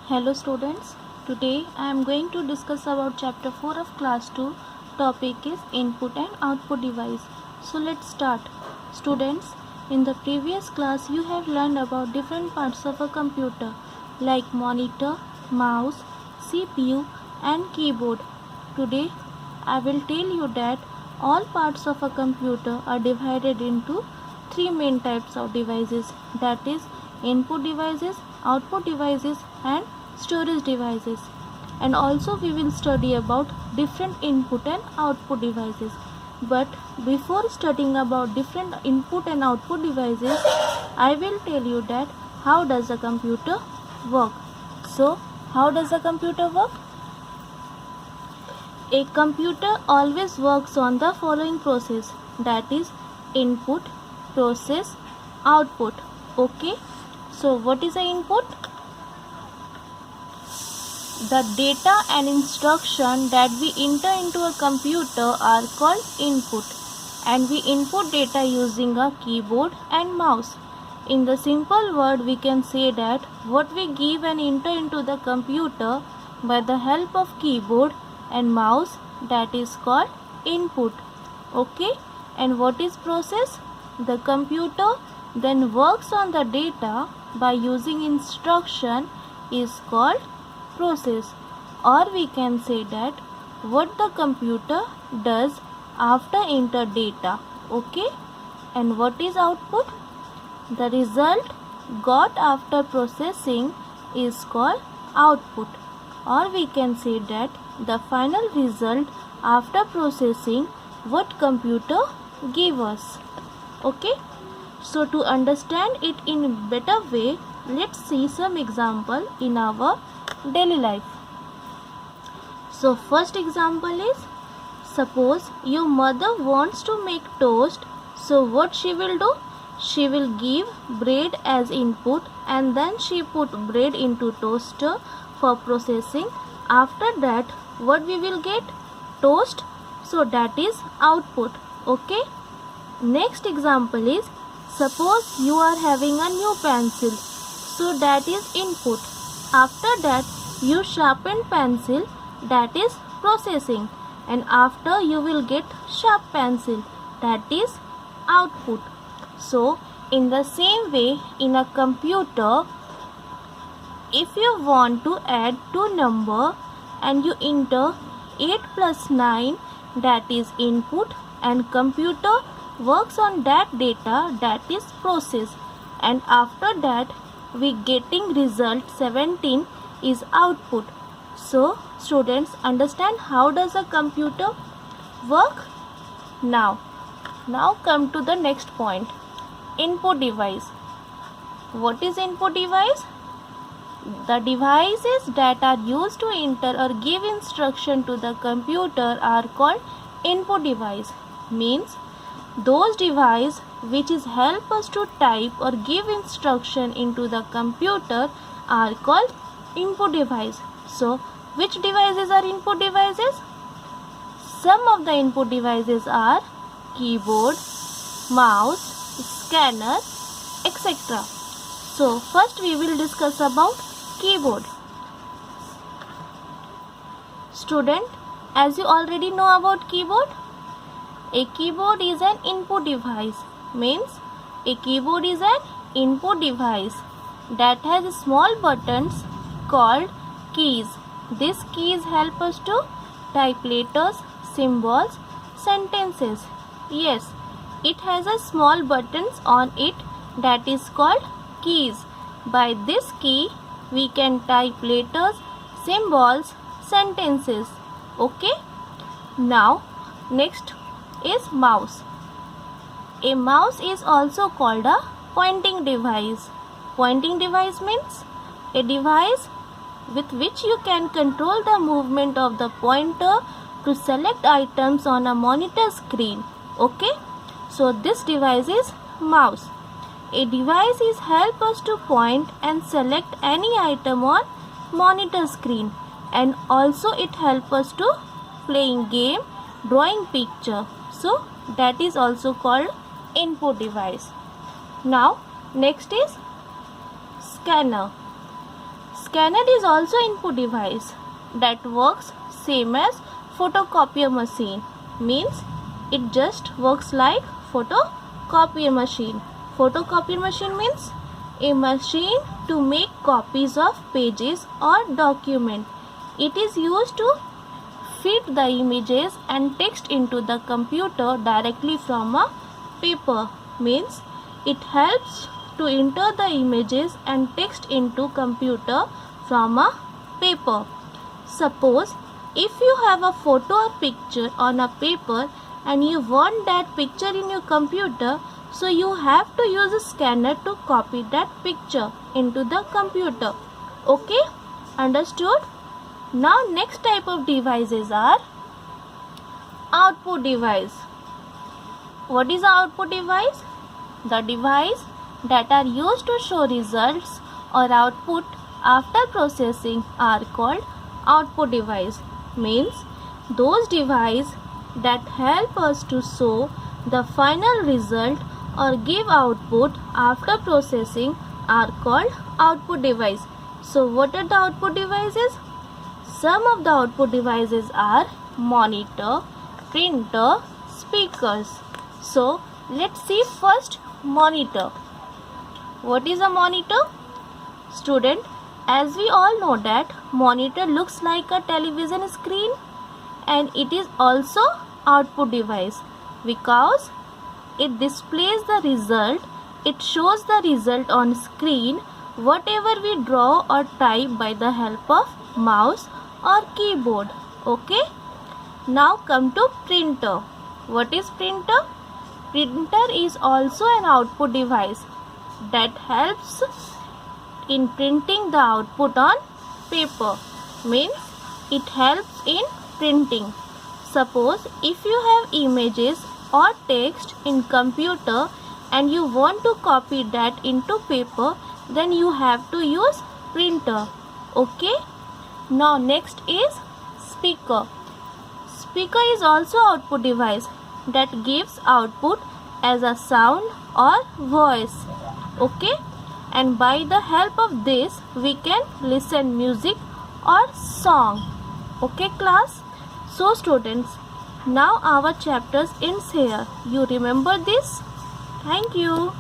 Hello students, today I am going to discuss about chapter 4 of class 2. Topic is input and output device. So let's start. Students, in the previous class you have learned about different parts of a computer like monitor, mouse, CPU and keyboard. Today I will tell you that all parts of a computer are divided into three main types of devices, that is input devices, output devices and storage devices. And also we will study about different input and output devices. But before studying about different input and output devices, I will tell you that how does a computer work. So how does a computer work? A computer always works on the following process, that is input, process, output. Okay, so what is the input? The data and instruction that we enter into a computer are called input, and we input data using a keyboard and mouse. In the simple word, we can say that what we give and enter into the computer by the help of keyboard and mouse, that is called input. Okay, and what is process? The computer then works on the data by using instruction is called process, or we can say that what the computer does after enter data. Okay, and what is output? The result got after processing is called output, or we can say that the final result after processing what computer give us. Okay, so to understand it in a better way, let's see some example in our daily life. So first example is, suppose your mother wants to make toast, so what she will do? She will give bread as input and then she put bread into toaster for processing. After that what we will get? Toast, so that is output. Okay, next example is, suppose you are having a new pencil, so that is input. After that you sharpen pencil, that is processing, and after you will get sharp pencil, that is output. So in the same way, in a computer, if you want to add two number and you enter 8 plus 9, that is input, and computer works on that data, that is process, and after that we getting result 17 is output. So students, understand how does a computer work? Now come to the next point, input device. What is input device? The devices that are used to enter or give instruction to the computer are called input device. Means those device which is help us to type or give instruction into the computer are called input device. So which devices are input devices? Some of the input devices are keyboard, mouse, scanner, etc. So first we will discuss about keyboard. Student, as you already know about keyboard, a keyboard is an input device. Means a keyboard is an input device that has small buttons called keys. These keys help us to type letters, symbols, sentences. Yes, it has a small buttons on it, that is called keys. By this key we can type letters, symbols, sentences. Okay, now next is mouse. A mouse is also called a pointing device. Pointing device means a device with which you can control the movement of the pointer to select items on a monitor screen. Okay, so this device is mouse. A device is help us to point and select any item on monitor screen, and also it help us to playing game, drawing picture. So that is also called input device. Now next is scanner. Scanner is also input device that works same as photocopier machine, means it just works like photocopier machine. Photocopier machine means a machine to make copies of pages or document. It is used to feed the images and text into the computer directly from a paper, means it helps to enter the images and text into computer from a paper. Suppose if you have a photo or picture on a paper and you want that picture in your computer, so you have to use a scanner to copy that picture into the computer. Okay, understood? Now next type of devices are output device. What is output device? The device that are used to show results or output after processing are called output device. Means those devices that help us to show the final result or give output after processing are called output device. So what are the output devices? Some of the output devices are monitor, printer, speakers. So let's see first monitor. What is a monitor? Student, as we all know that monitor looks like a television screen and it is also output device because it displays the result, it shows the result on screen whatever we draw or type by the help of mouse or keyboard. Okay, now come to printer. What is printer? Printer is also an output device that helps in printing the output on paper, means it helps in printing. Suppose if you have images or text in computer and you want to copy that into paper, then you have to use printer. Okay, now next is speaker. Speaker is also output device that gives output as a sound or voice. Okay, and by the help of this we can listen music or song. Okay class, so students, now our chapters ends here. You remember this? Thank you.